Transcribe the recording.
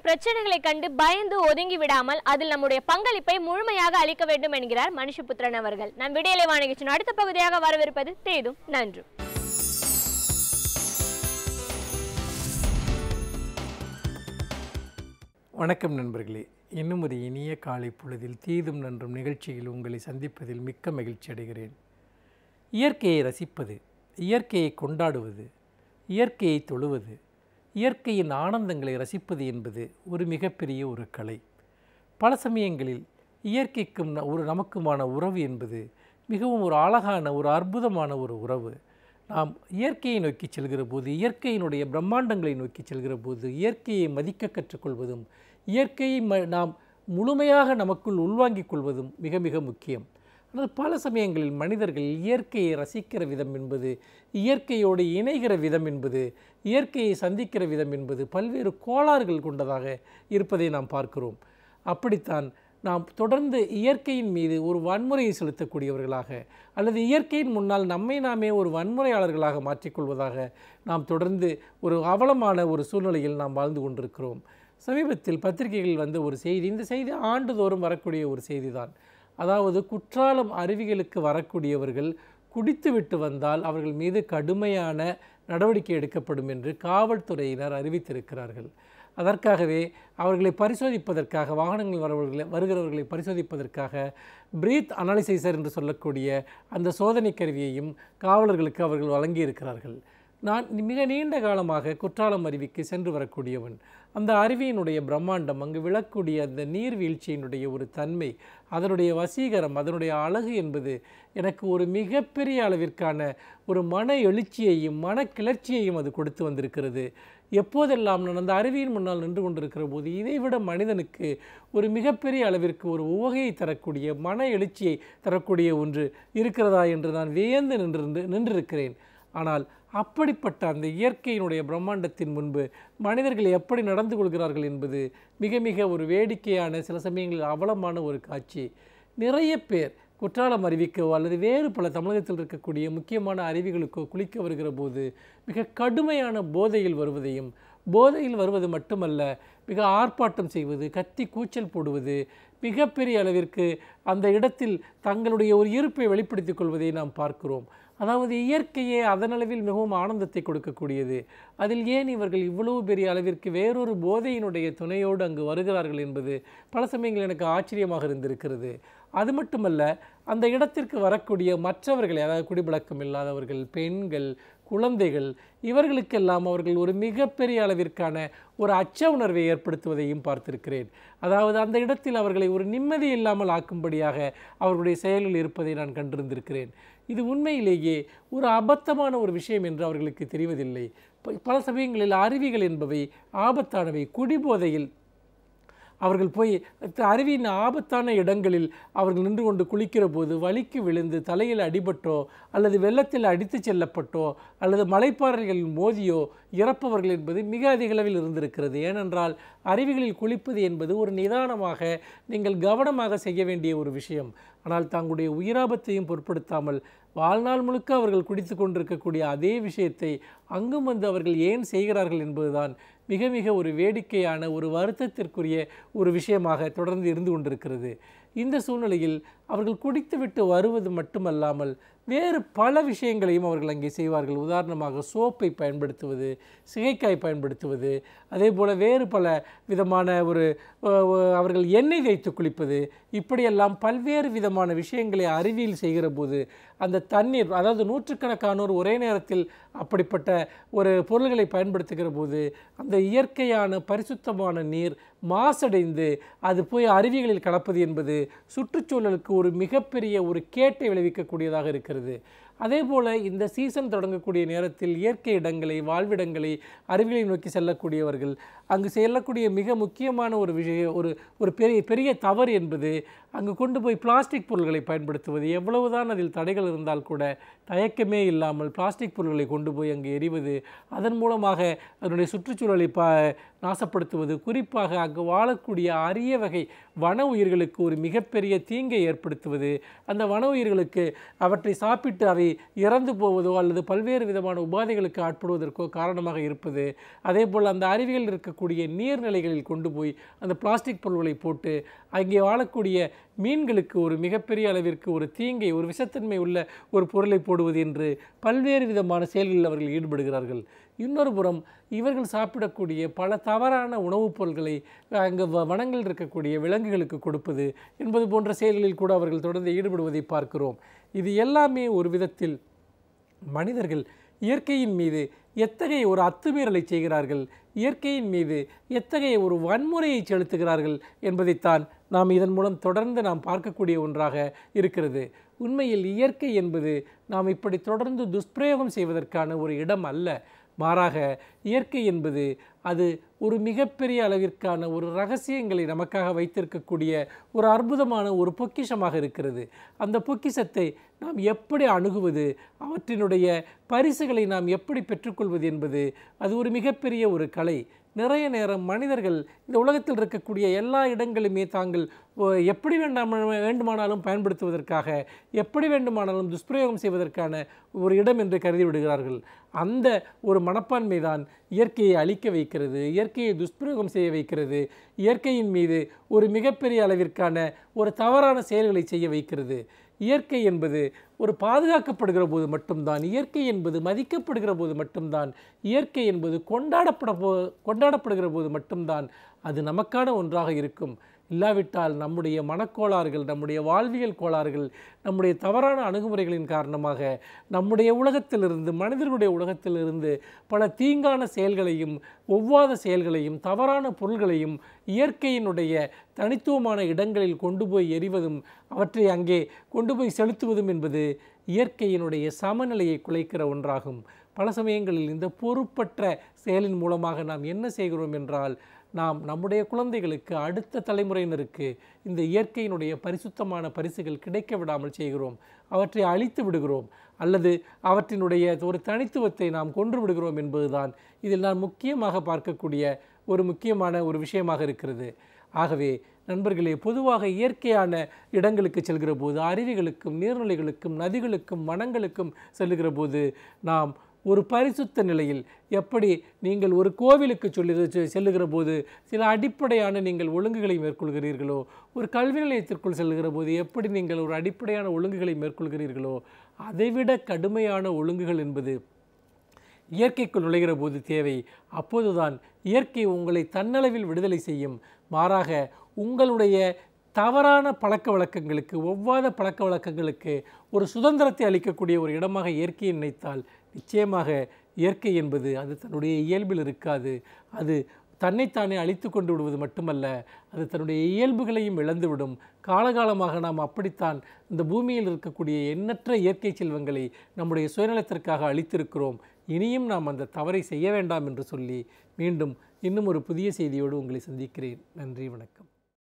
பிரச்சனைகளை கண்டு பயந்து ஒதுங்கி விடாமல் அதில் நம்முடைய பங்களிப்பை முழுமையாக அளிக்க வேண்டும் என்கிறார் மனுஷபுத்திரன் அவர்கள். நம் விடியலை வாணிகிச்சின் அடுத்த பகுதியாக வரவிருப்பது தேதும் நன்றும். வணக்கம் நண்பர்களே, இன்னும் ஒரு இனிய காலை பொழுதில் தீதும் நன்றும் நிகழ்ச்சியில் உங்களை சந்திப்பதில் மிக்க மகிழ்ச்சி அடைகிறேன். இயற்கையை ரசிப்பது, இயற்கையை கொண்டாடுவது, இயற்கையை தொழுவது, இயற்கையின் ஆனந்தங்களை ரசிப்பது என்பது ஒரு மிகப்பெரிய ஒரு கலை. பல சமயங்களில் இயற்கைக்கும் நமக்குமான உறவு என்பது மிகவும் ஒரு அழகான ஒரு அற்புதமான ஒரு உறவு. நாம் இயற்கையை நோக்கி செல்கிற போது, இயற்கையினுடைய பிரம்மாண்டங்களை நோக்கி செல்கிற போது இயற்கையை மதிக்க கற்றுக்கொள்வதும் இயற்கையை நாம் முழுமையாக நமக்குள் உள்வாங்கிக் கொள்வதும் மிக மிக முக்கியம். ஆனால் பல சமயங்களில் மனிதர்கள் இயற்கையை ரசிக்கிற விதம் என்பது, இயற்கையோடு இணைகிற விதம் என்பது, இயற்கையை சந்திக்கிற விதம் என்பது பல்வேறு கோளாறுகள் கொண்டதாக இருப்பதை நாம் பார்க்கிறோம். அப்படித்தான் நாம் தொடர்ந்து இயற்கையின் மீது ஒரு வன்முறையை செலுத்தக்கூடியவர்களாக அல்லது இயற்கையின் முன்னால் நம்மை நாமே ஒரு வன்முறையாளர்களாக மாற்றிக்கொள்வதாக நாம் தொடர்ந்து ஒரு அவலமான ஒரு சூழ்நிலையில் நாம் வாழ்ந்து கொண்டிருக்கிறோம். சமீபத்தில் பத்திரிகைகளில் வந்த ஒரு செய்தி, இந்த செய்தி ஆண்டுதோறும் வரக்கூடிய ஒரு செய்தி தான். அதாவது குற்றாலம் அருவிகளுக்கு வரக்கூடியவர்கள் குடித்துவிட்டு வந்தால் அவர்கள் மீது கடுமையான நடவடிக்கை எடுக்கப்படும் என்று காவல்துறையினர் அறிவித்திருக்கிறார்கள். அதற்காகவே அவர்களை பரிசோதிப்பதற்காக, வாகனங்கள் வருகிறவர்களை பரிசோதிப்பதற்காக பிரீத் அனாலிசைசர் என்று சொல்லக்கூடிய அந்த சோதனை கருவியையும் காவலர்களுக்கு அவர்கள் வழங்கியிருக்கிறார்கள். நான் மிக நீண்ட காலமாக குற்றாலம் அருவிக்கு சென்று வரக்கூடியவன். அந்த அருவியினுடைய பிரம்மாண்டம், அங்கு விழக்கூடிய அந்த நீர்வீழ்ச்சியினுடைய ஒரு தன்மை, அதனுடைய வசீகரம், அதனுடைய அழகு என்பது எனக்கு ஒரு மிகப்பெரிய அளவிற்கான ஒரு மன எழுச்சியையும் மன கிளர்ச்சியையும் அது கொடுத்து வந்திருக்கிறது. எப்போதெல்லாம் நான் அந்த அருவியின் முன்னால் நின்று கொண்டிருக்கிற போது இதைவிட மனிதனுக்கு ஒரு மிகப்பெரிய அளவிற்கு ஒரு உவகையை தரக்கூடிய மன எழுச்சியை தரக்கூடிய ஒன்று இருக்கிறதா என்று நான் வியந்து நின்றிருக்கிறேன். ஆனால் அப்படிப்பட்ட அந்த இயற்கையினுடைய பிரம்மாண்டத்தின் முன்பு மனிதர்கள் எப்படி நடந்து கொள்கிறார்கள் என்பது மிக மிக ஒரு வேடிக்கையான, சில சமயங்களில் அவலமான ஒரு காட்சி. நிறைய பேர் குற்றாலம் அருவிக்கோ அல்லது வேறு பல தமிழகத்தில் இருக்கக்கூடிய முக்கியமான அருவிகளுக்கோ குளிக்க வருகிற போது மிக கடுமையான போதையில் வருவதையும், போதையில் வருவது மட்டுமல்ல, மிக ஆர்ப்பாட்டம் செய்வது, கத்தி கூச்சல் போடுவது, மிகப்பெரிய அளவிற்கு அந்த இடத்தில் தங்களுடைய ஒரு இருப்பை வெளிப்படுத்திக் கொள்வதை நாம் பார்க்கிறோம். அதாவது இயற்கையே அதனளவில் மிகவும் ஆனந்தத்தை கொடுக்கக்கூடியது. அதில் ஏன் இவர்கள் இவ்வளவு பெரிய அளவிற்கு வேறொரு போதையினுடைய துணையோடு அங்கு வருகிறார்கள் என்பது பல சமயங்கள் எனக்கு ஆச்சரியமாக இருந்திருக்கிறது. அது மட்டுமல்ல, அந்த இடத்திற்கு வரக்கூடிய மற்றவர்களை, அதாவது குடிப்பழக்கம் இல்லாதவர்கள், பெண்கள், குழந்தைகள், இவர்களுக்கெல்லாம் அவர்கள் ஒரு மிகப்பெரிய அளவிற்கான ஒரு அச்ச உணர்வை ஏற்படுத்துவதையும் பார்த்திருக்கிறேன். அதாவது அந்த இடத்தில் அவர்களை ஒரு நிம்மதி இல்லாமல் ஆக்கும்படியாக அவர்களுடைய செயலில் இருப்பதை நான் கண்டிருந்திருக்கிறேன். இது உண்மையிலேயே ஒரு அபத்தமான ஒரு விஷயம் என்று அவர்களுக்கு தெரிவதில்லை. பல சமயங்களில் அருவிகள் என்பவை ஆபத்தானவை. குடிபோதையில் அவர்கள் போய் அருவியின் ஆபத்தான இடங்களில் அவர்கள் நின்று கொண்டு குளிக்கிற போது வலிக்கு விழுந்து தலையில் அடிபட்டோ அல்லது வெள்ளத்தில் அடித்து செல்லப்பட்டோ அல்லது மலைப்பாறைகளில் மோதியோ இறப்பவர்கள் என்பது மிக அதிக அளவில் இருந்திருக்கிறது. ஏனென்றால் அருவிகளில் குளிப்பது என்பது ஒரு நிதானமாக, நீங்கள் கவனமாக செய்ய வேண்டிய ஒரு விஷயம். ஆனால் தங்களுடைய உயிராபத்தையும் பொருட்படுத்தாமல் வாழ்நாள் முழுக்க அவர்கள் குடித்து கொண்டிருக்கக்கூடிய அதே விஷயத்தை அங்கும் வந்து அவர்கள் ஏன் செய்கிறார்கள் என்பதுதான் மிக மிக ஒரு வேடிக்கையான, ஒரு வருத்தத்திற்குரிய ஒரு விஷயமாக தொடர்ந்து இருந்து கொண்டிருக்கிறது. இந்த சூழ்நிலையில் அவர்கள் குடித்துவிட்டு வருவது மட்டுமல்லாமல் வேறு பல விஷயங்களையும் அவர்கள் அங்கே செய்வார்கள். உதாரணமாக சோப்பை பயன்படுத்துவது, சிகைக்காய் பயன்படுத்துவது, அதே போல் வேறு பல விதமான அவர்கள் எண்ணெய் தேய்த்து குளிப்பது, இப்படியெல்லாம் பல்வேறு விதமான விஷயங்களை அருவியில் செய்கிற போது அந்த தண்ணீர், அதாவது நூற்றுக்கணக்கானோர் ஒரே நேரத்தில் அப்படிப்பட்ட ஒரு பொருள்களை பயன்படுத்துகிற போது அந்த இயற்கையான பரிசுத்தமான நீர் மாசடைந்து அது போய் அருவிகளில் கலப்பது என்பது சுற்றுச்சூழலுக்கு ஒரு மிகப்பெரிய ஒரு கேட்டை விளைவிக்கக்கூடியதாக இருக்கிறது. அதே போல் இந்த சீசன் தொடங்கக்கூடிய நேரத்தில் இயற்கை இடங்களை, வாழ்விடங்களை, அருவிகளை நோக்கி செல்லக்கூடியவர்கள் அங்கு செல்லக்கூடிய மிக முக்கியமான ஒரு விஷயம், ஒரு பெரிய தவறு என்பது அங்கு கொண்டு போய் பிளாஸ்டிக் பொருள்களை பயன்படுத்துவது, எவ்வளவுதான் அதில் தடைகள் இருந்தால் கூட தயக்கமே இல்லாமல் பிளாஸ்டிக் பொருள்களை கொண்டு போய் அங்கு எறிவது, அதன் மூலமாக அதனுடைய சுற்றுச்சூழலை நாசப்படுத்துவது, குறிப்பாக அங்கு வாழக்கூடிய அரிய வகை வன உயிர்களுக்கு ஒரு மிகப்பெரிய தீங்கை ஏற்படுத்துவது, அந்த வன உயிர்களுக்கு அவற்றை சாப்பிட்டு அவை இறந்து போவதோ அல்லது பல்வேறு விதமான உபாதைகளுக்கு ஆட்படுவதற்கோ காரணமாக இருப்பது, அதே போல் அந்த அருவிகளில் இருக்கக்கூடிய நீர்நிலைகளில் கொண்டு போய் அந்த பிளாஸ்டிக் பொருள்களை போட்டு அங்கே வாழக்கூடிய மீன்களுக்கு ஒரு மிகப்பெரிய அளவிற்கு ஒரு தீங்கை, ஒரு விஷத்தன்மை உள்ள ஒரு பொருளை போடுவது என்று பல்வேறு விதமான செயல்களில் அவர்கள் ஈடுபடுகிறார்கள். இன்னொரு புறம் இவர்கள் சாப்பிடக்கூடிய பல தவறான உணவுப் பொருட்களை அங்கு வனங்களில் இருக்கக்கூடிய விலங்குகளுக்கு கொடுப்பது என்பது போன்ற செயல்களில் கூட அவர்கள் தொடர்ந்து ஈடுபடுவதை பார்க்கிறோம். இது எல்லாமே ஒரு விதத்தில் மனிதர்கள் இயற்கையின் மீது எத்தகைய ஒரு அத்துமீறலை செய்கிறார்கள், இயற்கையின் மீது எத்தகைய ஒரு வன்முறையை செலுத்துகிறார்கள் என்பதைத்தான் நாம் இதன் மூலம் தொடர்ந்து நாம் பார்க்கக்கூடிய ஒன்றாக இருக்கிறது. உண்மையில் இயற்கை என்பது நாம் இப்படி தொடர்ந்து துஷ்பிரயோகம் செய்வதற்கான ஒரு இடம் அல்ல. மாறாக இயற்கை என்பது அது ஒரு மிகப்பெரிய அளவிற்கான ஒரு ரகசியங்களை நமக்காக வைத்திருக்கக்கூடிய ஒரு அற்புதமான ஒரு பொக்கிஷமாக இருக்கிறது. அந்த பொக்கிஷத்தை நாம் எப்படி அணுகுவது, அவற்றினுடைய பரிசுகளை நாம் எப்படி பெற்றுக்கொள்வது என்பது அது ஒரு மிகப்பெரிய ஒரு கலை. நிறைய நேரம் மனிதர்கள் இந்த உலகத்தில் இருக்கக்கூடிய எல்லா இடங்களுமே தாங்கள் எப்படி வேண்டுமானாலும் பயன்படுத்துவதற்காக, எப்படி வேண்டுமானாலும் துஷ்பிரயோகம் செய்வதற்கான ஒரு இடம் என்று கருதி விடுகிறார்கள். அந்த ஒரு மனப்பான்மை தான் இயற்கையை அழிக்க வைக்கிறது, இயற்கையை துஷ்பிரயோகம் செய்ய வைக்கிறது, இயற்கையின் மீது ஒரு மிகப்பெரிய அளவிற்கான ஒரு தவறான செயல்களை செய்ய வைக்கிறது. இயற்கை என்பது ஒரு பாதுகாக்கப்படுகிற போது மட்டும்தான், இயற்கை என்பது மதிக்கப்படுகிற போது மட்டும்தான், இயற்கை என்பது கொண்டாடப்படுகிற போது மட்டும்தான் அது நமக்கான ஒன்றாக இருக்கும். இல்லாவிட்டால் நம்முடைய மனக்கோளாறுகள், நம்முடைய வாழ்வியல் கோளாறுகள், நம்முடைய தவறான அணுகுமுறைகளின் காரணமாக நம்முடைய உலகத்திலிருந்து, மனிதர்களுடைய உலகத்திலிருந்து பல தீங்கான செயல்களையும், ஒவ்வாத செயல்களையும், தவறான பொருள்களையும் இயற்கையினுடைய தனித்துவமான இடங்களில் கொண்டு போய் எறிவதும் அவற்றை அங்கே கொண்டு போய் செலுத்துவதும் என்பது இயற்கையினுடைய சமநிலையை குலைக்கிற ஒன்றாகும். பல சமயங்களில் இந்த பொறுப்பற்ற செயலின் மூலமாக நாம் என்ன செய்கிறோம் என்றால், நாம் நம்முடைய குழந்தைகளுக்கு, அடுத்த தலைமுறையினருக்கு இந்த இயற்கையினுடைய பரிசுத்தமான பரிசுகள் கிடைக்க விடாமல் செய்கிறோம். அவற்றை அழித்து விடுகிறோம், அல்லது அவற்றினுடைய ஒரு தனித்துவத்தை நாம் கொன்று விடுகிறோம் என்பதுதான் இதில் நான் முக்கியமாக பார்க்கக்கூடிய ஒரு முக்கியமான ஒரு விஷயமாக இருக்கிறது. ஆகவே நண்பர்களே, பொதுவாக இயற்கையான இடங்களுக்கு செல்கிற போது, அருவிகளுக்கும் நீர்நிலைகளுக்கும் நதிகளுக்கும் வனங்களுக்கும் செல்லுகிற போது நாம் ஒரு பரிசுத்த நிலையில், எப்படி நீங்கள் ஒரு கோவிலுக்கு செல்லுகிற போது சில அடிப்படையான நீங்கள் ஒழுங்குகளை மேற்கொள்கிறீர்களோ, ஒரு கல்வி நிலையத்திற்குள் செல்லுகிற போது எப்படி நீங்கள் ஒரு அடிப்படையான ஒழுங்குகளை மேற்கொள்கிறீர்களோ, அதைவிட கடுமையான ஒழுங்குகள் என்பது இயற்கைக்குள் நுழைகிற போது தேவை. அப்போதுதான் இயற்கை உங்களை தன்னளவில் விடுதலை செய்யும். மாறாக உங்களுடைய தவறான பழக்க வழக்கங்களுக்கு, ஒவ்வாத பழக்க வழக்கங்களுக்கு ஒரு சுதந்திரத்தை அளிக்கக்கூடிய ஒரு இடமாக இயற்கையை நினைத்தால் நிச்சயமாக இயற்கை என்பது அது தன்னுடைய இயல்பில் இருக்காது. அது தன்னைத்தானே அழித்து கொண்டு விடுவது மட்டுமல்ல, அது தன்னுடைய இயல்புகளையும் இழந்துவிடும். காலகாலமாக நாம் அப்படித்தான் இந்த பூமியில் இருக்கக்கூடிய எண்ணற்ற இயற்கை செல்வங்களை நம்முடைய சுயநலத்திற்காக அளித்திருக்கிறோம். இனியும் நாம் அந்த தவறை செய்ய வேண்டாம் என்று சொல்லி மீண்டும் இன்னும் ஒரு புதிய செய்தியோடு உங்களை சந்திக்கிறேன். நன்றி, வணக்கம்.